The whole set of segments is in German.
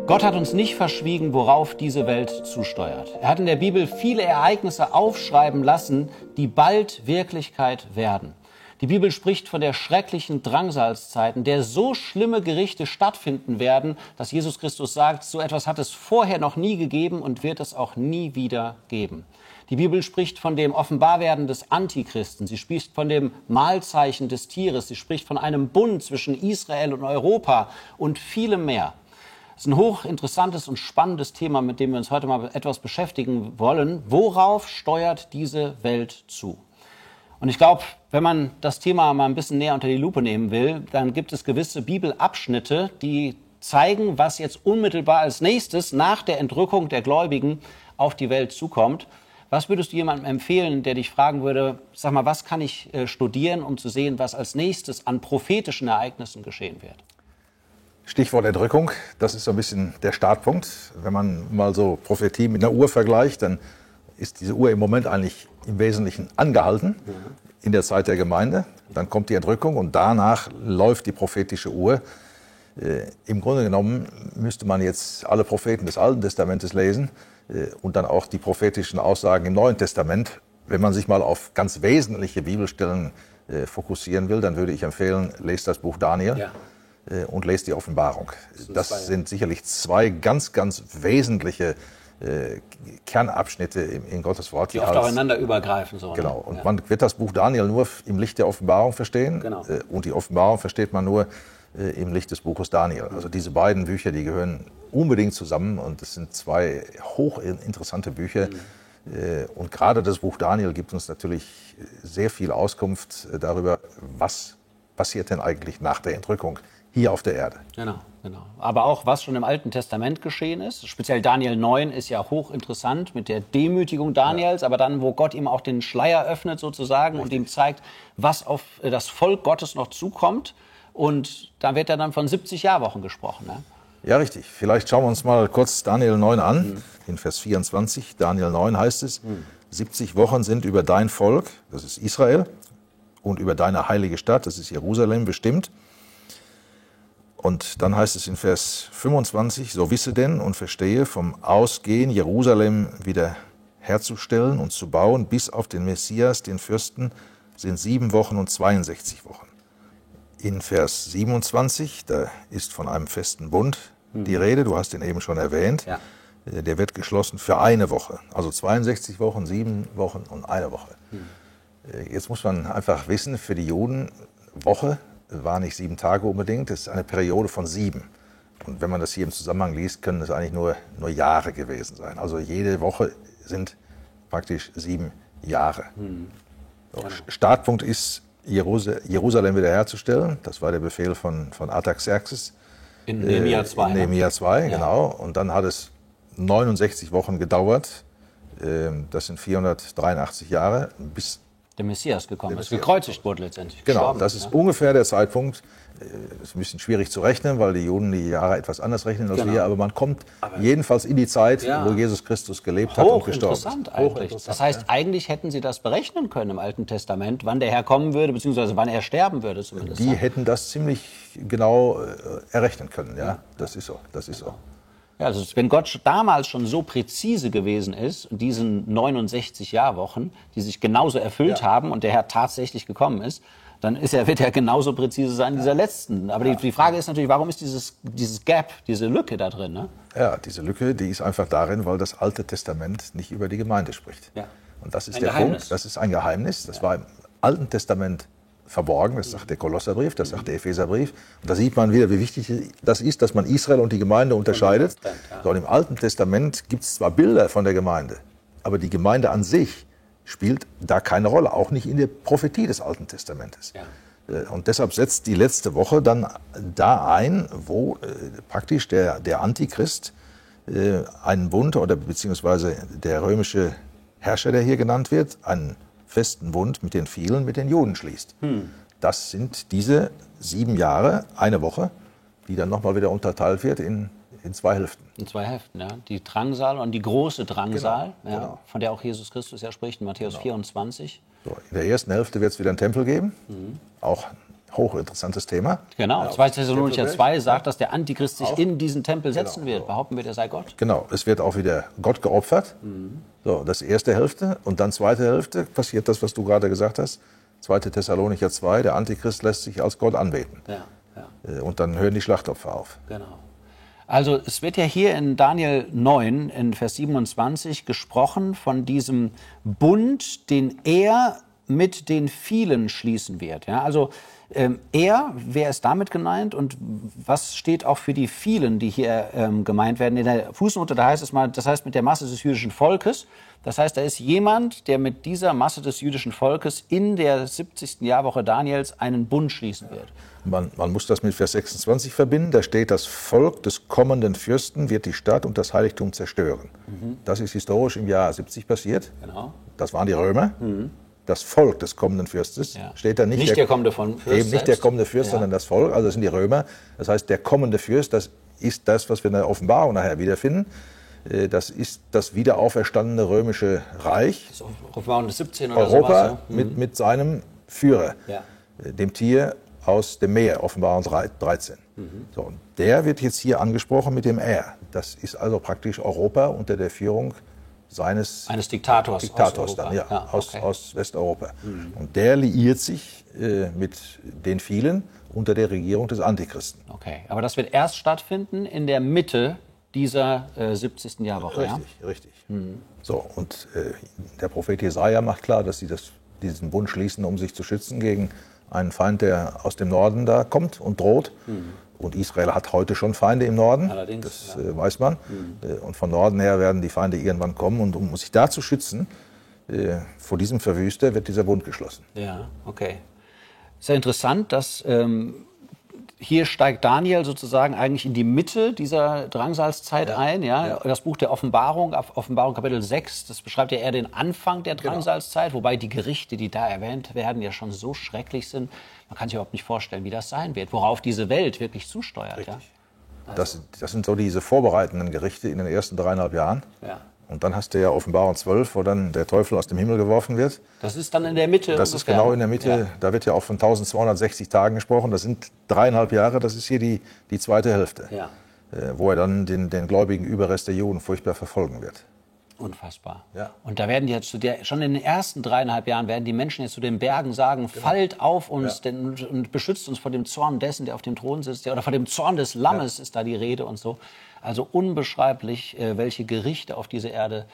Gott hat uns nicht verschwiegen, worauf diese Welt zusteuert. Er hat in der Bibel viele Ereignisse aufschreiben lassen, die bald Wirklichkeit werden. Die Bibel spricht von der schrecklichen Drangsalzzeit, in der so schlimme Gerichte stattfinden werden, dass Jesus Christus sagt, so etwas hat es vorher noch nie gegeben und wird es auch nie wieder geben. Die Bibel spricht von dem Offenbarwerden des Antichristen. Sie spricht von dem Mahlzeichen des Tieres. Sie spricht von einem Bund zwischen Israel und Europa und vielem mehr. Das ist ein hochinteressantes und spannendes Thema, mit dem wir uns heute mal etwas beschäftigen wollen. Worauf steuert diese Welt zu? Und ich glaube, wenn man das Thema mal ein bisschen näher unter die Lupe nehmen will, dann gibt es gewisse Bibelabschnitte, die zeigen, was jetzt unmittelbar als nächstes nach der Entrückung der Gläubigen auf die Welt zukommt. Was würdest du jemandem empfehlen, der dich fragen würde, sag mal, was kann ich studieren, um zu sehen, was als nächstes an prophetischen Ereignissen geschehen wird? Stichwort Entrückung, das ist so ein bisschen der Startpunkt. Wenn man mal so Prophetie mit einer Uhr vergleicht, dann ist diese Uhr im Moment eigentlich im Wesentlichen angehalten in der Zeit der Gemeinde. Dann kommt die Entrückung und danach läuft die prophetische Uhr. Im Grunde genommen müsste man jetzt alle Propheten des Alten Testamentes lesen und dann auch die prophetischen Aussagen im Neuen Testament. Wenn man sich mal auf ganz wesentliche Bibelstellen fokussieren will, dann würde ich empfehlen, lest das Buch Daniel. Ja. Und lest die Offenbarung. Das sind sicherlich zwei ganz, ganz wesentliche Kernabschnitte in Gottes Wort. Die oft aufeinander übergreifen. So, genau. Und ja. Man wird das Buch Daniel nur im Licht der Offenbarung verstehen. Genau. Und die Offenbarung versteht man nur im Licht des Buches Daniel. Also diese beiden Bücher, die gehören unbedingt zusammen. Und es sind zwei hochinteressante Bücher. Und gerade das Buch Daniel gibt uns natürlich sehr viel Auskunft darüber, was passiert denn eigentlich nach der Entrückung hier auf der Erde. Genau. Aber auch, was schon im Alten Testament geschehen ist. Speziell Daniel 9 ist ja hochinteressant mit der Demütigung Daniels, aber dann, wo Gott ihm auch den Schleier öffnet sozusagen. Richtig. Und ihm zeigt, was auf das Volk Gottes noch zukommt. Und da wird dann von 70 Jahrwochen gesprochen. Ne? Ja, richtig. Vielleicht schauen wir uns mal kurz Daniel 9 an. In Vers 24, Daniel 9 heißt es, 70 Wochen sind über dein Volk, das ist Israel, und über deine heilige Stadt, das ist Jerusalem, bestimmt. Und dann heißt es in Vers 25, so wisse denn und verstehe, vom Ausgehen Jerusalem wieder herzustellen und zu bauen, bis auf den Messias, den Fürsten, sind 7 Wochen und 62 Wochen. In Vers 27, da ist von einem festen Bund die Rede, du hast den eben schon erwähnt, ja. Der wird geschlossen für eine Woche, also 62 Wochen, 7 Wochen und eine Woche. Jetzt muss man einfach wissen, für die Juden, Woche war nicht 7 Tage unbedingt, es ist eine Periode von 7. Und wenn man das hier im Zusammenhang liest, können es eigentlich nur Jahre gewesen sein. Also jede Woche sind praktisch 7 Jahre. So, genau. Startpunkt ist, Jerusalem wiederherzustellen. Das war der Befehl von Artaxerxes. In Nehemia 2. In Nehemia 2, ja. Genau. Und dann hat es 69 Wochen gedauert. Das sind 483 Jahre, bis der Messias gekommen ist, gekreuzigt wurde letztendlich. Genau, das ist ungefähr der Zeitpunkt. Ist ein bisschen schwierig zu rechnen, weil die Juden die Jahre etwas anders rechnen als wir, aber man kommt jedenfalls in die Zeit, wo Jesus Christus gelebt hat und gestorben ist. Hochinteressant eigentlich. Das heißt, eigentlich hätten sie das berechnen können im Alten Testament, wann der Herr kommen würde, beziehungsweise wann er sterben würde zumindest. Die hätten das ziemlich genau errechnen können, ja. Das ist so. Ja, also wenn Gott damals schon so präzise gewesen ist, in diesen 69 Jahrwochen, die sich genauso erfüllt haben und der Herr tatsächlich gekommen ist, dann wird er genauso präzise sein in dieser letzten. Aber die Frage ist natürlich, warum ist dieses Gap, diese Lücke da drin? Ne? Ja, diese Lücke, die ist einfach darin, weil das Alte Testament nicht über die Gemeinde spricht. Ja. Und das ist der Punkt, das ist ein Geheimnis. Das war im Alten Testament verborgen, das sagt der Kolosserbrief, das sagt der Epheserbrief. Und da sieht man wieder, wie wichtig das ist, dass man Israel und die Gemeinde unterscheidet. So, und im Alten Testament gibt es zwar Bilder von der Gemeinde, aber die Gemeinde an sich spielt da keine Rolle, auch nicht in der Prophetie des Alten Testamentes. Ja. Und deshalb setzt die letzte Woche dann da ein, wo praktisch der Antichrist einen Bund oder beziehungsweise der römische Herrscher, der hier genannt wird, einen festen Bund mit den vielen, mit den Juden schließt. Das sind diese 7 Jahre, eine Woche, die dann nochmal wieder unterteilt wird in 2 Hälften. In 2 Hälften, ja. Die Drangsal und die große Drangsal, genau. Von der auch Jesus Christus ja spricht, in Matthäus 24. So, in der ersten Hälfte wird es wieder einen Tempel geben, auch Hochinteressantes Thema. Genau, 2. Thessalonicher 2 sagt, dass der Antichrist sich in diesen Tempel setzen wird. Behaupten wird, er sei Gott. Genau, es wird auch wieder Gott geopfert. So, das ist die erste Hälfte. Und dann zweite Hälfte passiert das, was du gerade gesagt hast. 2. Thessalonicher 2, der Antichrist lässt sich als Gott anbeten. Und dann hören die Schlachtopfer auf. Genau. Also es wird ja hier in Daniel 9, in Vers 27 gesprochen von diesem Bund, den er mit den vielen schließen wird. Ja, also wer ist damit gemeint und was steht auch für die vielen, die hier gemeint werden? In der Fußnote, da heißt es mal, das heißt mit der Masse des jüdischen Volkes. Das heißt, da ist jemand, der mit dieser Masse des jüdischen Volkes in der 70. Jahrwoche Daniels einen Bund schließen wird. Man muss das mit Vers 26 verbinden. Da steht, das Volk des kommenden Fürsten wird die Stadt und das Heiligtum zerstören. Das ist historisch im Jahr 70 passiert. Genau. Das waren die Römer. Das Volk des kommenden Fürstes steht da nicht der kommende Fürst. Eben nicht der kommende Fürst, sondern das Volk. Also das sind die Römer. Das heißt, der kommende Fürst, das ist das, was wir in der Offenbarung nachher wiederfinden. Das ist das wiederauferstandene römische Reich. Das ist Offenbarung des 17 oder Europa sowas, mit seinem Führer, dem Tier aus dem Meer, Offenbarung 13. So, und der wird jetzt hier angesprochen mit dem R. Das ist also praktisch Europa unter der Führung eines Diktators aus Westeuropa. Und der liiert sich mit den vielen unter der Regierung des Antichristen. Okay, aber das wird erst stattfinden in der Mitte dieser 70. Jahrwoche. Richtig. So, und der Prophet Jesaja macht klar, dass sie diesen Bund schließen, um sich zu schützen gegen einen Feind, der aus dem Norden da kommt und droht. Und Israel hat heute schon Feinde im Norden, allerdings, das weiß man. Und von Norden her werden die Feinde irgendwann kommen. Und um sich da zu schützen, vor diesem Verwüster, wird dieser Bund geschlossen. Ja, okay. Ist ja interessant, dass hier steigt Daniel sozusagen eigentlich in die Mitte dieser Drangsalszeit ein. Ja? Das Buch der Offenbarung, Offenbarung Kapitel 6, das beschreibt ja eher den Anfang der Drangsalzzeit, wobei die Gerichte, die da erwähnt werden, ja schon so schrecklich sind. Man kann sich überhaupt nicht vorstellen, wie das sein wird, worauf diese Welt wirklich zusteuert. Richtig. Ja? Also. Das sind so diese vorbereitenden Gerichte in den ersten 3,5 Jahren. Ja. Und dann hast du ja Offenbarung 12, wo dann der Teufel aus dem Himmel geworfen wird. Das ist dann in der Mitte. Das ist genau in der Mitte. Ja. Da wird ja auch von 1260 Tagen gesprochen. Das sind 3,5 Jahre. Das ist hier die zweite Hälfte. Ja. Wo er dann den gläubigen Überrest der Juden furchtbar verfolgen wird. Unfassbar. Ja. Und da werden die jetzt schon in den ersten 3,5 Jahren werden die Menschen jetzt zu den Bergen sagen, fallt auf uns und beschützt uns vor dem Zorn dessen, der auf dem Thron sitzt, oder vor dem Zorn des Lammes ist da die Rede und so. Also unbeschreiblich, welche Gerichte auf diese Erde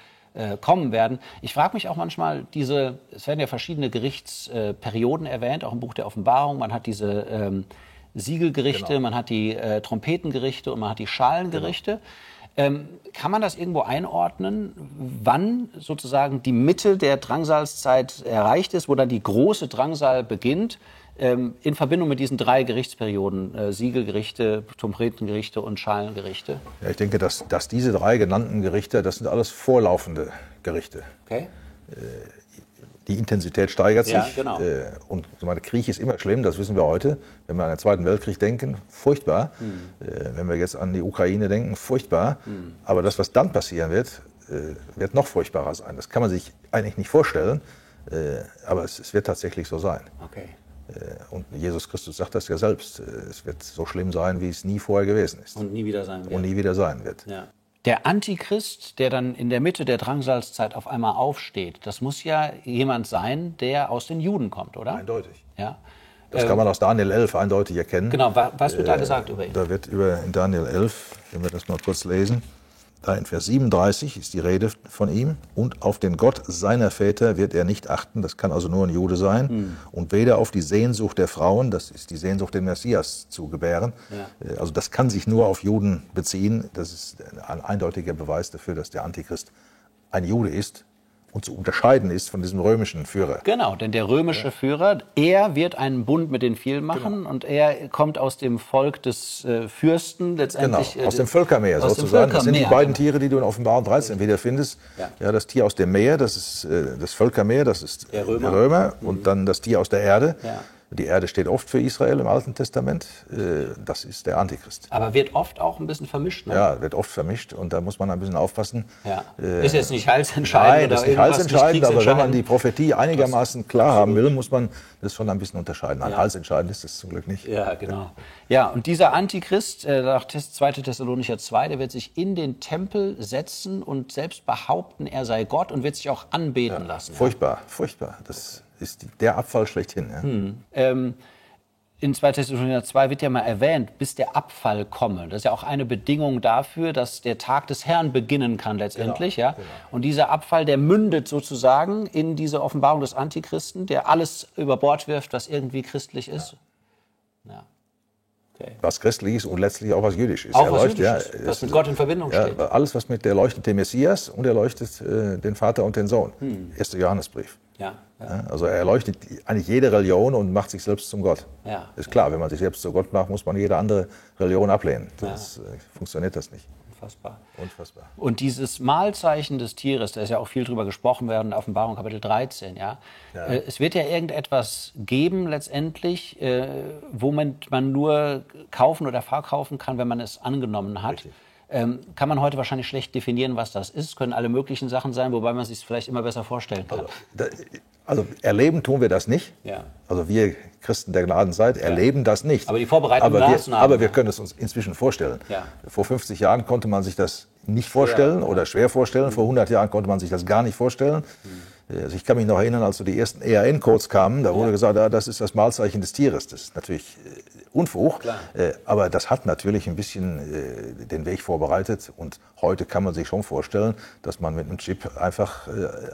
kommen werden. Ich frage mich auch manchmal, es werden ja verschiedene Gerichtsperioden erwähnt, auch im Buch der Offenbarung. Man hat diese Siegelgerichte, man hat die Trompetengerichte und man hat die Schalengerichte. Kann man das irgendwo einordnen, wann sozusagen die Mitte der Drangsalzzeit erreicht ist, wo dann die große Drangsal beginnt, in Verbindung mit diesen 3 Gerichtsperioden, Siegelgerichte, Trompetengerichte und Schalengerichte? Ja, ich denke, dass diese 3 genannten Gerichte, das sind alles vorlaufende Gerichte. Okay. Die Intensität steigert sich. Ja, genau. Und Krieg ist immer schlimm, das wissen wir heute. Wenn wir an den Zweiten Weltkrieg denken, furchtbar. Wenn wir jetzt an die Ukraine denken, furchtbar. Aber das, was dann passieren wird, wird noch furchtbarer sein. Das kann man sich eigentlich nicht vorstellen, aber es wird tatsächlich so sein. Okay. Und Jesus Christus sagt das ja selbst. Es wird so schlimm sein, wie es nie vorher gewesen ist. Und nie wieder sein wird. Und nie wieder sein wird. Ja. Der Antichrist, der dann in der Mitte der Drangsalzzeit auf einmal aufsteht, das muss ja jemand sein, der aus den Juden kommt, oder? Eindeutig. Ja. Das kann man aus Daniel 11 eindeutig erkennen. Genau, was wird da gesagt über ihn? Da wird in Daniel 11, wenn wir das mal kurz lesen, da in Vers 37 ist die Rede von ihm. Und auf den Gott seiner Väter wird er nicht achten, das kann also nur ein Jude sein. Und weder auf die Sehnsucht der Frauen, das ist die Sehnsucht, den Messias zu gebären. Ja. Also das kann sich nur auf Juden beziehen. Das ist ein eindeutiger Beweis dafür, dass der Antichrist ein Jude ist und zu unterscheiden ist von diesem römischen Führer. Genau, denn der römische Führer, er wird einen Bund mit den vielen machen und er kommt aus dem Volk des Fürsten letztendlich. Genau, aus dem Völkermeer sozusagen. Das sind die beiden Tiere, die du in Offenbarung 13 wiederfindest. Ja, das Tier aus dem Meer, das ist das Völkermeer, das ist der Römer und dann das Tier aus der Erde. Ja. Die Erde steht oft für Israel im Alten Testament. Das ist der Antichrist. Aber wird oft auch ein bisschen vermischt, ne? Ja, wird oft vermischt und da muss man ein bisschen aufpassen. Ja. Ist jetzt nicht heilsentscheidend. Nein, das ist nicht heilsentscheidend, aber wenn man die Prophetie einigermaßen klar haben will, muss man das schon ein bisschen unterscheiden. Heilsentscheidend ist das zum Glück nicht. Ja, genau. Ja, und dieser Antichrist, nach 2. Thessalonicher 2, der wird sich in den Tempel setzen und selbst behaupten, er sei Gott und wird sich auch anbeten lassen. Furchtbar, furchtbar. Das ist der Abfall schlechthin. Ja. In 2. Thessalonicher 2 wird ja mal erwähnt, bis der Abfall komme. Das ist ja auch eine Bedingung dafür, dass der Tag des Herrn beginnen kann letztendlich. Genau, ja? Genau. Und dieser Abfall, der mündet sozusagen in diese Offenbarung des Antichristen, der alles über Bord wirft, was irgendwie christlich ist. Ja. Okay. Was christlich ist und letztlich auch was jüdisch ist. Auch was jüdisch ist, was mit Gott in Verbindung steht. Alles, was mit, der leuchtet den Messias und er leuchtet den Vater und den Sohn. 1. Johannesbrief. Ja. Also er leuchtet eigentlich jede Religion und macht sich selbst zum Gott. Ja. Ist klar, wenn man sich selbst zu Gott macht, muss man jede andere Religion ablehnen. Sonst funktioniert das nicht. Unfassbar. Und dieses Mahlzeichen des Tieres, da ist ja auch viel drüber gesprochen werden in Offenbarung Kapitel 13. Ja? Es wird ja irgendetwas geben letztendlich, womit man nur kaufen oder verkaufen kann, wenn man es angenommen hat. Richtig. Kann man heute wahrscheinlich schlecht definieren, was das ist. Können alle möglichen Sachen sein, wobei man sich es vielleicht immer besser vorstellen kann. Also erleben tun wir das nicht. Ja. Also wir Christen der Gnadenzeit erleben das nicht. Aber die Vorbereitung aber wir können es uns inzwischen vorstellen. Ja. Vor 50 Jahren konnte man sich das nicht vorstellen oder schwer vorstellen. Vor 100 Jahren konnte man sich das gar nicht vorstellen. Also ich kann mich noch erinnern, als so die ersten ERN-Codes kamen, da wurde gesagt, das ist das Mahlzeichen des Tieres. Das ist natürlich Unfug, aber das hat natürlich ein bisschen den Weg vorbereitet. Und heute kann man sich schon vorstellen, dass man mit einem Chip einfach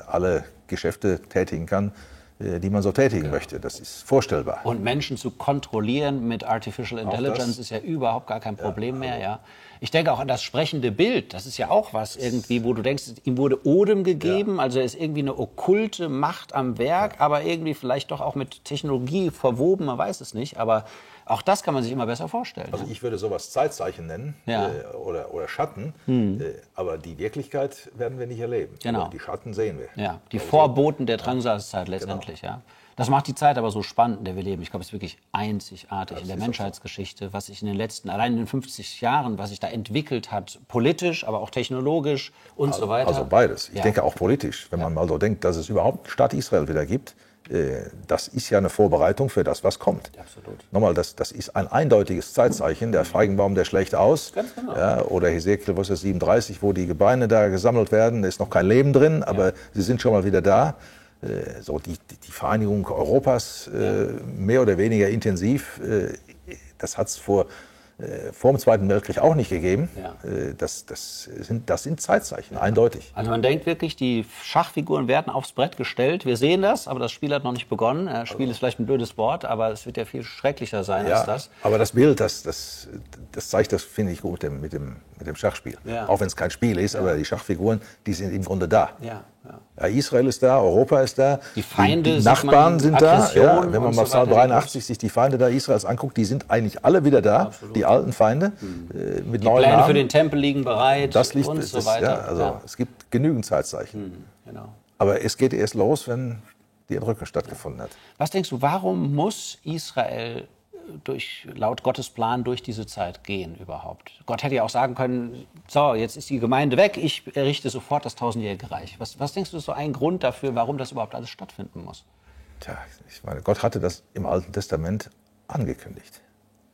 alle Geschäfte tätigen kann, die man so tätigen möchte. Das ist vorstellbar. Und Menschen zu kontrollieren mit Artificial Intelligence ist ja überhaupt gar kein Problem mehr. Ja. Ich denke auch an das sprechende Bild. Das ist ja auch was irgendwie, wo du denkst, ihm wurde Odem gegeben. Also er ist irgendwie eine okkulte Macht am Werk, aber irgendwie vielleicht doch auch mit Technologie verwoben. Man weiß es nicht. Aber auch das kann man sich immer besser vorstellen. Also ich würde sowas Zeitzeichen nennen oder Schatten, aber die Wirklichkeit werden wir nicht erleben. Genau. Die Schatten sehen wir. Ja, die Vorboten der Drangsalzzeit letztendlich. Genau. Ja. Das macht die Zeit aber so spannend, in der wir leben. Ich glaube, es ist wirklich einzigartig in der Menschheitsgeschichte, was sich in den letzten, allein in den 50 Jahren, was sich da entwickelt hat, politisch, aber auch technologisch und so weiter. Also beides. Ich denke auch politisch, wenn man mal so denkt, dass es überhaupt einen Staat Israel wieder gibt. Das ist ja eine Vorbereitung für das, was kommt. Absolut. Nochmal, das ist ein eindeutiges Zeitzeichen. Der Feigenbaum, der schlägt aus. Ganz genau. Ja, oder Hesekiel 37, wo die Gebeine da gesammelt werden. Da ist noch kein Leben drin, aber sie sind schon mal wieder da. So die Vereinigung Europas, mehr oder weniger intensiv, das hat es vor dem Zweiten Weltkrieg auch nicht gegeben. Ja. Das sind Zeitzeichen, eindeutig. Also man denkt wirklich, die Schachfiguren werden aufs Brett gestellt. Wir sehen das, aber das Spiel hat noch nicht begonnen. Spiel ist vielleicht ein blödes Wort, aber es wird ja viel schrecklicher sein als das. Aber das Bild, das zeigt das, finde ich, gut mit dem Schachspiel. Ja. Auch wenn es kein Spiel ist, aber die Schachfiguren, die sind im Grunde da. Ja. Ja, Israel ist da, Europa ist da, die Feinde, die Nachbarn sind da. Ja, wenn man mal Psalm 83 sich die Feinde da Israels anguckt, die sind eigentlich alle wieder da, die alten Feinde. Mit die neuen Pläne Namen. für den Tempel liegen bereit und so weiter. Ja, es gibt genügend Zeitzeichen. Genau. Aber es geht erst los, wenn die Entrückung stattgefunden hat. Was denkst du, warum muss Israel laut Gottes Plan durch diese Zeit gehen überhaupt? Gott hätte ja auch sagen können, so, jetzt ist die Gemeinde weg, ich errichte sofort das 1000-jährige Reich. Was denkst du, ist so ein Grund dafür, warum das überhaupt alles stattfinden muss? Tja, ich meine, Gott hatte das im Alten Testament angekündigt.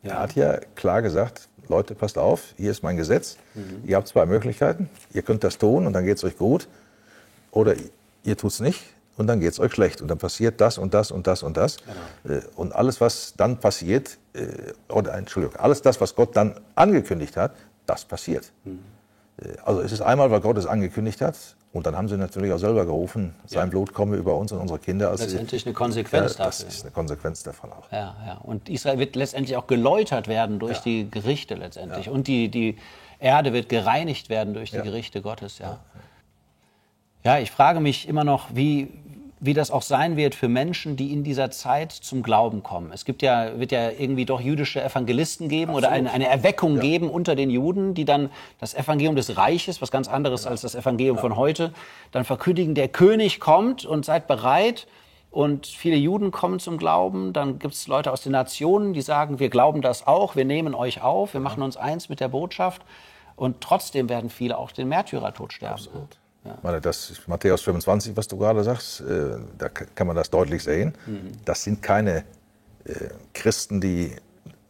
Ja. Er hat ja klar gesagt, Leute, passt auf, hier ist mein Gesetz. Ihr habt zwei Möglichkeiten. Ihr könnt das tun und dann geht es euch gut. Oder ihr tut es nicht. Und dann geht es euch schlecht. Und dann passiert das und das und das und das. Genau. Und alles, was dann passiert, alles das, was Gott dann angekündigt hat, das passiert. Also es ist einmal, weil Gott es angekündigt hat. Und dann haben sie natürlich auch selber gerufen, sein Blut komme über uns und unsere Kinder. Also letztendlich eine Konsequenz dafür. Das ist eine Konsequenz davon auch. Ja. Und Israel wird letztendlich auch geläutert werden durch die Gerichte letztendlich. Ja. Und die Erde wird gereinigt werden durch die Gerichte Gottes. Ja, ich frage mich immer noch, wie das auch sein wird für Menschen, die in dieser Zeit zum Glauben kommen. Es wird ja irgendwie doch jüdische Evangelisten geben. Absolut. Oder eine Erweckung geben unter den Juden, die dann das Evangelium des Reiches, was ganz anderes als das Evangelium von heute, dann verkündigen, der König kommt und seid bereit. und viele Juden kommen zum Glauben. Dann gibt es Leute aus den Nationen, die sagen, wir glauben das auch, wir nehmen euch auf, wir machen uns eins mit der Botschaft. Und trotzdem werden viele auch den Märtyrertod sterben. Absolut. Ja. Ich meine, das ist Matthäus 25, was du gerade sagst, da kann man das deutlich sehen. Das sind keine Christen,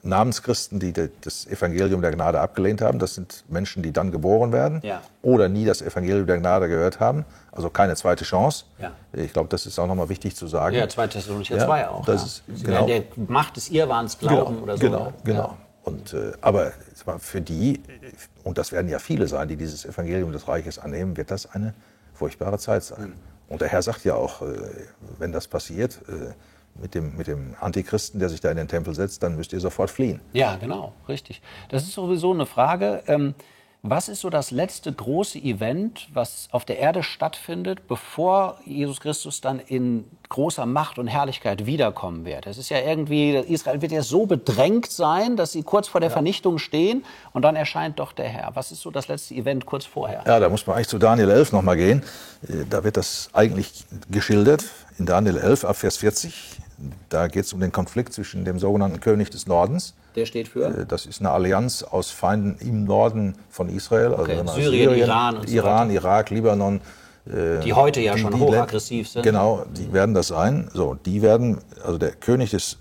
Namenschristen, die das Evangelium der Gnade abgelehnt haben. Das sind Menschen, die dann geboren werden oder nie das Evangelium der Gnade gehört haben. Also keine zweite Chance. Ja. Ich glaube, das ist auch nochmal wichtig zu sagen. Ja, 2. Thessalonicher 2 auch. Das ist, genau. Der Macht des Irrwahns glauben oder so. Genau. Und, aber für die, und das werden ja viele sein, die dieses Evangelium des Reiches annehmen, wird das eine furchtbare Zeit sein. Und der Herr sagt ja auch, wenn das passiert, mit dem Antichristen, der sich da in den Tempel setzt, dann müsst ihr sofort fliehen. Ja, genau, richtig. Das ist sowieso eine Frage. Was ist so das letzte große Event, was auf der Erde stattfindet, bevor Jesus Christus dann in großer Macht und Herrlichkeit wiederkommen wird? Es ist ja irgendwie, Israel wird ja so bedrängt sein, dass sie kurz vor der Vernichtung stehen und dann erscheint doch der Herr. Was ist so das letzte Event kurz vorher? Ja, da muss man eigentlich zu Daniel 11 nochmal gehen. Da wird das eigentlich geschildert, in Daniel 11 ab Vers 40. Da geht es um den Konflikt zwischen dem sogenannten König des Nordens. Der steht für? Das ist eine Allianz aus Feinden im Norden von Israel. Okay. Also Syrien, Iran und so Iran, Irak, Libanon. Die heute ja schon hochaggressiv sind. Genau, die werden das sein. So, also der König des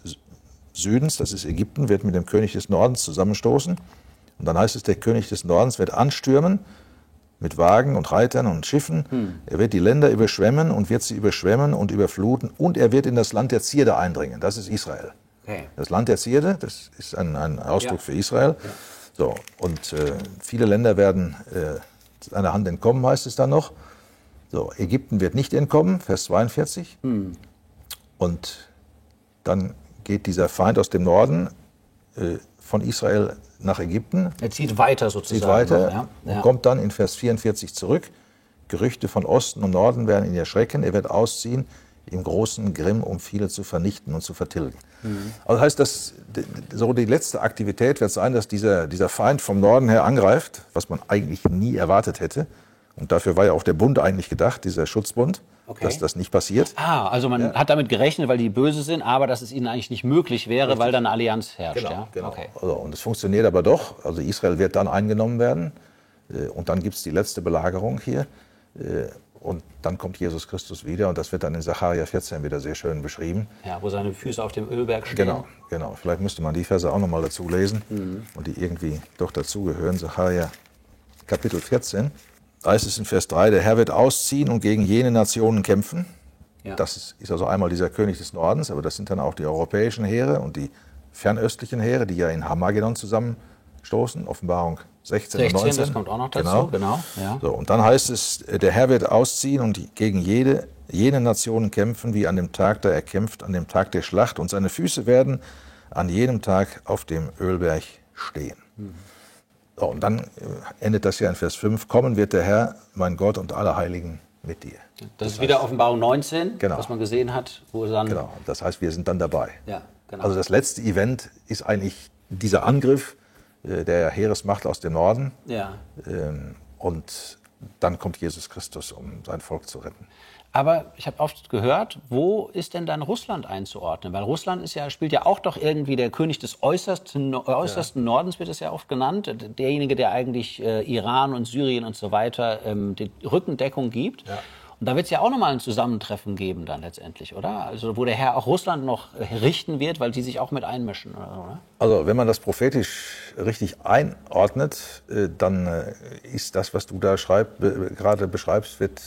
Südens, das ist Ägypten, wird mit dem König des Nordens zusammenstoßen. Und dann heißt es, der König des Nordens wird anstürmen mit Wagen und Reitern und Schiffen. Er wird die Länder überschwemmen und wird sie überschwemmen und überfluten. Und er wird in das Land der Zierde eindringen. Das ist Israel. Okay. Das Land der Zierde, das ist ein Ausdruck für Israel. Ja. So, und viele Länder werden seiner Hand entkommen, heißt es dann noch. So, Ägypten wird nicht entkommen, Vers 42. Und dann geht dieser Feind aus dem Norden von Israel nach Ägypten. Er zieht weiter sozusagen. Zieht weiter und kommt dann in Vers 44 zurück. Gerüchte von Osten und Norden werden ihn erschrecken. Er wird ausziehen im großen Grimm, um viele zu vernichten und zu vertilgen. Also heißt das, so die letzte Aktivität wird sein, dass dieser Feind vom Norden her angreift, was man eigentlich nie erwartet hätte. Und dafür war ja auch der Bund eigentlich gedacht, dieser Schutzbund, dass das nicht passiert. Also man hat damit gerechnet, weil die böse sind, aber dass es ihnen eigentlich nicht möglich wäre, richtig, weil dann eine Allianz herrscht. Genau. Okay. Also, und es funktioniert aber doch. Also Israel wird dann eingenommen werden und dann gibt es die letzte Belagerung hier. Und dann kommt Jesus Christus wieder und das wird dann in Sacharja 14 wieder sehr schön beschrieben. Ja, wo seine Füße auf dem Ölberg stehen. Genau. Vielleicht müsste man die Verse auch nochmal dazu lesen und die irgendwie doch dazugehören. Sacharja Kapitel 14. Da heißt es in Vers 3, der Herr wird ausziehen und gegen jene Nationen kämpfen. Ja. Das ist also einmal dieser König des Nordens, aber das sind dann auch die europäischen Heere und die fernöstlichen Heere, die ja in Hamagedon zusammenstoßen. Offenbarung 16 und 19. Das kommt auch noch dazu, genau. Ja. So, und dann heißt es, der Herr wird ausziehen und gegen jene Nationen kämpfen, wie an dem Tag, da er kämpft, an dem Tag der Schlacht. Und seine Füße werden an jenem Tag auf dem Ölberg stehen. So, und dann endet das ja in Vers 5. Kommen wird der Herr, mein Gott und alle Heiligen mit dir. Das ist wieder Offenbarung 19, was man gesehen hat. Wo dann genau, das heißt, wir sind dann dabei. Ja, genau. Also das letzte Event ist eigentlich dieser Angriff der Heeresmacht aus dem Norden. Ja. Und dann kommt Jesus Christus, um sein Volk zu retten. Aber ich habe oft gehört, wo ist denn dann Russland einzuordnen? Weil Russland spielt ja auch doch irgendwie der König des äußersten Nordens, wird es ja oft genannt. Derjenige, der eigentlich Iran und Syrien und so weiter die Rückendeckung gibt. Ja. Und da wird es ja auch nochmal ein Zusammentreffen geben dann letztendlich, oder? Also wo der Herr auch Russland noch richten wird, weil die sich auch mit einmischen, oder? Also wenn man das prophetisch richtig einordnet, dann ist das, was du da gerade beschreibst, wird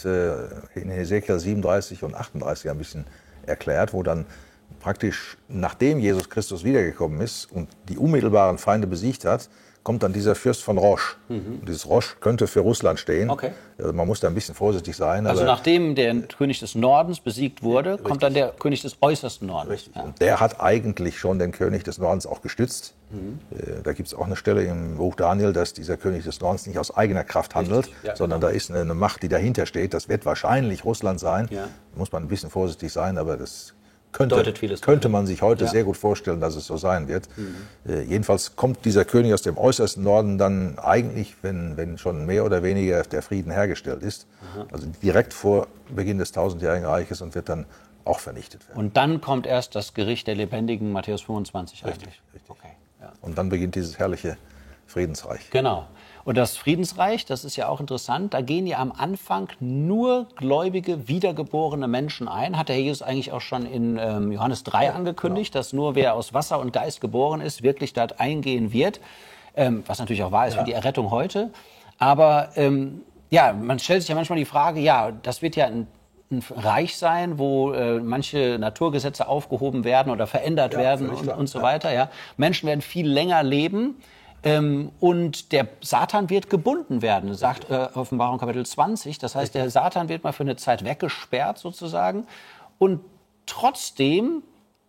in Hesekiel 37 und 38 ein bisschen erklärt, wo dann praktisch, nachdem Jesus Christus wiedergekommen ist und die unmittelbaren Feinde besiegt hat, kommt dann dieser Fürst von Rosh. Und dieses Rosh könnte für Russland stehen. Okay. Also man muss da ein bisschen vorsichtig sein. Also nachdem der König des Nordens besiegt wurde, kommt dann der König des äußersten Nordens. Richtig. Ja. Und der hat eigentlich schon den König des Nordens auch gestützt. Da gibt es auch eine Stelle im Buch Daniel, dass dieser König des Nordens nicht aus eigener Kraft handelt, sondern da ist eine Macht, die dahinter steht. Das wird wahrscheinlich Russland sein. Ja. Da muss man ein bisschen vorsichtig sein, aber das könnte man sich heute sehr gut vorstellen, dass es so sein wird. Jedenfalls kommt dieser König aus dem äußersten Norden dann eigentlich, wenn schon mehr oder weniger der Frieden hergestellt ist, also direkt vor Beginn des 1000-jährigen Reiches und wird dann auch vernichtet werden. Und dann kommt erst das Gericht der Lebendigen, Matthäus 25. Richtig. Okay, ja. Und dann beginnt dieses herrliche Friedensreich. Genau. Und das Friedensreich, das ist ja auch interessant, da gehen ja am Anfang nur gläubige, wiedergeborene Menschen ein. Hat der Herr Jesus eigentlich auch schon in Johannes 3 angekündigt, dass nur wer aus Wasser und Geist geboren ist, wirklich dort eingehen wird. Was natürlich auch wahr ist für die Errettung heute. Aber man stellt sich ja manchmal die Frage, das wird ja ein Reich sein, wo manche Naturgesetze aufgehoben werden oder verändert werden und so weiter. Ja. Menschen werden viel länger leben. Und der Satan wird gebunden werden, sagt Offenbarung Kapitel 20. Das heißt, der Satan wird mal für eine Zeit weggesperrt sozusagen. Und trotzdem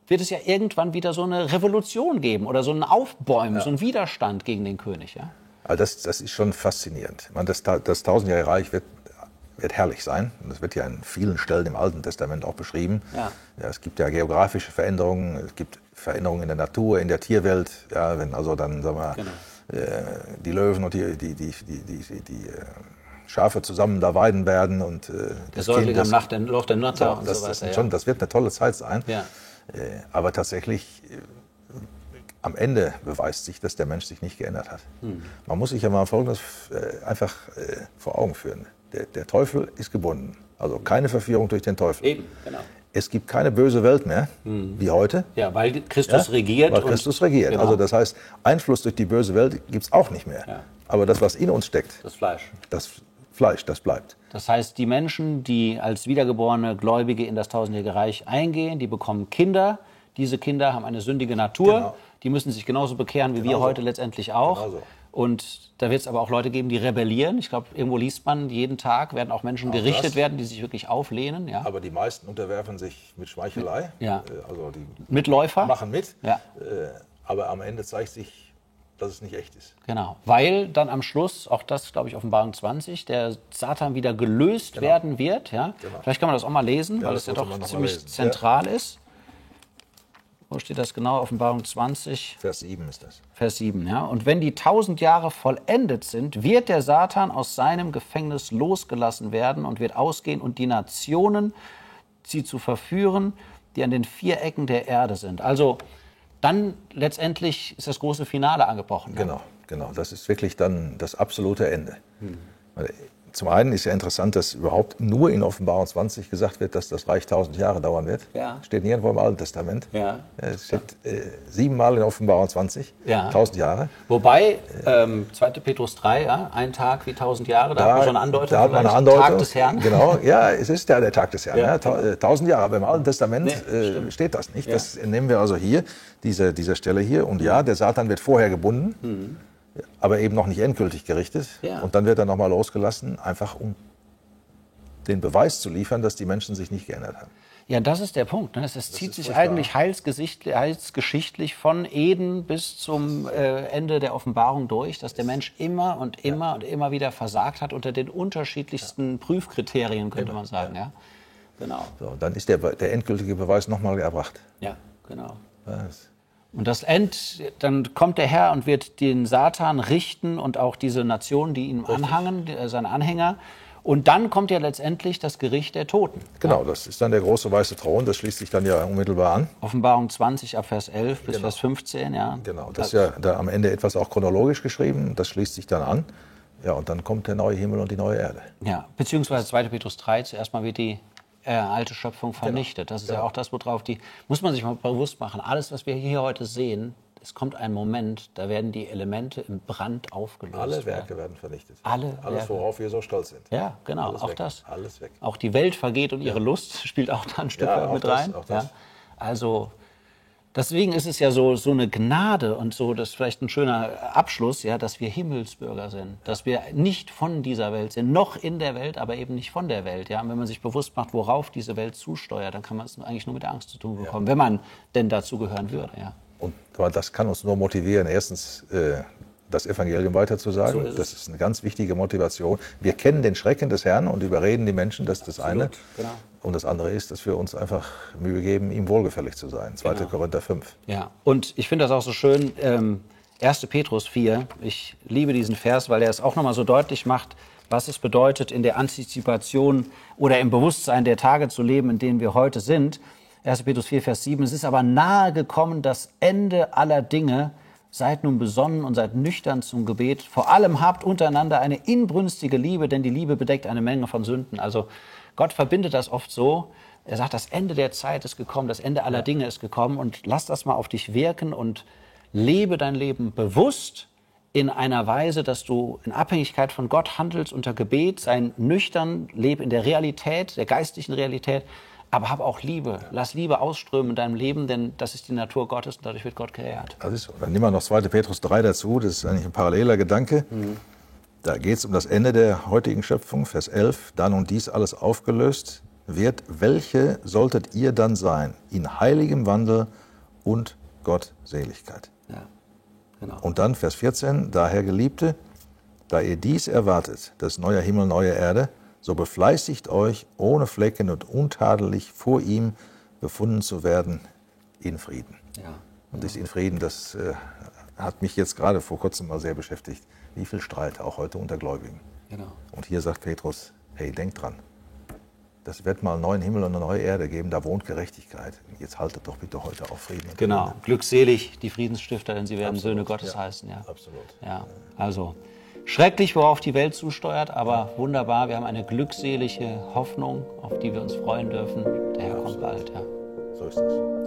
wird es ja irgendwann wieder so eine Revolution geben oder so ein Aufbäumen, so ein Widerstand gegen den König. Ja? Also das ist schon faszinierend. Ich meine, das 1000-jährige Reich wird herrlich sein. Das wird ja an vielen Stellen im Alten Testament auch beschrieben. Ja, es gibt ja geografische Veränderungen, es gibt Veränderungen in der Natur, in der Tierwelt. Ja, wenn also dann, sagen wir, die Löwen und die Schafe zusammen da weiden werden und der Säugling am Loch der Natter und so weiter. Das wird eine tolle Zeit sein. Ja. Aber tatsächlich am Ende beweist sich, dass der Mensch sich nicht geändert hat. Man muss sich ja mal Folgendes einfach vor Augen führen. Der Teufel ist gebunden. Also keine Verführung durch den Teufel. Eben, genau. Es gibt keine böse Welt mehr, wie heute. Ja, weil Christus regiert. Weil Christus regiert. Genau. Also das heißt, Einfluss durch die böse Welt gibt es auch nicht mehr. Ja. Aber das, was in uns steckt, das Fleisch, das bleibt. Das heißt, die Menschen, die als wiedergeborene Gläubige in das 1000-jährige Reich eingehen, die bekommen Kinder. Diese Kinder haben eine sündige Natur. Genau. Die müssen sich genauso bekehren wie wir heute letztendlich auch. Genauso. Und da wird es aber auch Leute geben, die rebellieren. Ich glaube, irgendwo liest man, jeden Tag werden auch Menschen gerichtet werden, die sich wirklich auflehnen. Ja. Aber die meisten unterwerfen sich mit Schmeichelei. Ja. Also die Mitläufer. Machen mit. Ja. Aber am Ende zeigt sich, dass es nicht echt ist. Genau, weil dann am Schluss, auch das, glaube ich, Offenbarung 20, der Satan wieder gelöst werden wird. Ja. Genau. Vielleicht kann man das auch mal lesen, weil es ja doch ziemlich zentral ist. Wo steht das genau? Offenbarung 20. Vers 7 ist das. Vers 7, ja. Und wenn die 1000 Jahre vollendet sind, wird der Satan aus seinem Gefängnis losgelassen werden und wird ausgehen und die Nationen, sie zu verführen, die an den 4 Ecken der Erde sind. Also dann letztendlich ist das große Finale angebrochen. Genau. Das ist wirklich dann das absolute Ende. Zum einen ist ja interessant, dass überhaupt nur in Offenbarung 20 gesagt wird, dass das Reich 1000 Jahre dauern wird. Ja. Steht nirgendwo im Alten Testament. Ja. Es steht 7-mal in Offenbarung 20, 1000 Jahre. Wobei, 2. Petrus 3, ein Tag wie 1000 Jahre, da hat man schon eine Andeutung. Da hat man eine Andeutung. Tag des Herrn. Genau, ja, es ist der Tag des Herrn. Ja, 1000 Jahre, aber im Alten Testament steht das nicht. Ja. Das nehmen wir also hier, diese Stelle hier. Und ja, der Satan wird vorher gebunden. Aber eben noch nicht endgültig gerichtet. Ja. Und dann wird er nochmal losgelassen, einfach um den Beweis zu liefern, dass die Menschen sich nicht geändert haben. Ja, das ist der Punkt. Ne? Das zieht sich eigentlich heilsgeschichtlich von Eden bis zum Ende der Offenbarung durch, dass der Mensch immer und immer wieder versagt hat unter den unterschiedlichsten Prüfkriterien, könnte man sagen. Ja. Genau. So, dann ist der endgültige Beweis nochmal erbracht. Ja, genau. Und dann kommt der Herr und wird den Satan richten und auch diese Nationen, die ihm anhangen, seine Anhänger. Und dann kommt ja letztendlich das Gericht der Toten. Genau, das ist dann der große weiße Thron, das schließt sich dann ja unmittelbar an. Offenbarung 20 ab Vers 11 bis Vers 15, ja. Genau, das ist ja da am Ende etwas auch chronologisch geschrieben, das schließt sich dann an. Ja, und dann kommt der neue Himmel und die neue Erde. Ja, beziehungsweise 2. Petrus 3, zuerst mal wird die alte Schöpfung vernichtet. Das ist ja auch das, worauf muss man sich mal bewusst machen. Alles, was wir hier heute sehen, es kommt ein Moment, da werden die Elemente im Brand aufgelöst. Alle Werke werden vernichtet. Alles, worauf wir so stolz sind. Ja, genau, alles auch weg. das. Alles weg. Auch die Welt vergeht und ihre Lust spielt auch da ein Stück weit mit rein. Auch das. Ja. Also deswegen ist es ja so eine Gnade und so, das ist vielleicht ein schöner Abschluss, ja, dass wir Himmelsbürger sind, dass wir nicht von dieser Welt sind, noch in der Welt, aber eben nicht von der Welt. Ja. Und wenn man sich bewusst macht, worauf diese Welt zusteuert, dann kann man es eigentlich nur mit Angst zu tun bekommen, wenn man denn dazu gehören würde. Ja. Und das kann uns nur motivieren, erstens das Evangelium weiterzusagen. So das ist eine ganz wichtige Motivation. Wir kennen den Schrecken des Herrn und überreden die Menschen, das ist das eine. Genau. Und das andere ist, dass wir uns einfach Mühe geben, ihm wohlgefällig zu sein. 2. Korinther 5. Ja, und ich finde das auch so schön, 1. Petrus 4. Ich liebe diesen Vers, weil er es auch nochmal so deutlich macht, was es bedeutet, in der Antizipation oder im Bewusstsein der Tage zu leben, in denen wir heute sind. 1. Petrus 4, Vers 7, es ist aber nahe gekommen, das Ende aller Dinge. Seid nun besonnen und seid nüchtern zum Gebet. Vor allem habt untereinander eine inbrünstige Liebe, denn die Liebe bedeckt eine Menge von Sünden. Also Gott verbindet das oft so. Er sagt, das Ende der Zeit ist gekommen, das Ende aller Dinge ist gekommen. Und lass das mal auf dich wirken und lebe dein Leben bewusst in einer Weise, dass du in Abhängigkeit von Gott handelst unter Gebet. Sei nüchtern, lebe in der Realität, der geistlichen Realität. Aber hab auch Liebe. Lass Liebe ausströmen in deinem Leben, denn das ist die Natur Gottes und dadurch wird Gott geehrt. Das ist so. Dann nehmen wir noch 2. Petrus 3 dazu. Das ist eigentlich ein paralleler Gedanke. Da geht es um das Ende der heutigen Schöpfung. Vers 11. Da nun dies alles aufgelöst wird, welche solltet ihr dann sein? In heiligem Wandel und Gottseligkeit. Ja, genau. Und dann Vers 14. Daher, Geliebte, da ihr dies erwartet, das neue Himmel, neue Erde, so befleißigt euch, ohne Flecken und untadelig vor ihm befunden zu werden, in Frieden. Ja. Und das in Frieden, das hat mich jetzt gerade vor kurzem mal sehr beschäftigt. Wie viel Streit, auch heute unter Gläubigen. Genau. Und hier sagt Petrus, hey, denkt dran, das wird mal einen neuen Himmel und eine neue Erde geben, da wohnt Gerechtigkeit. Jetzt haltet doch bitte heute auf Frieden. Genau, glückselig die Friedensstifter, denn sie werden Absolut, Söhne Gottes heißen. Ja. Absolut. Ja, also schrecklich, worauf die Welt zusteuert, aber wunderbar. Wir haben eine glückselige Hoffnung, auf die wir uns freuen dürfen. Der Herr kommt bald. Ja. So ist es.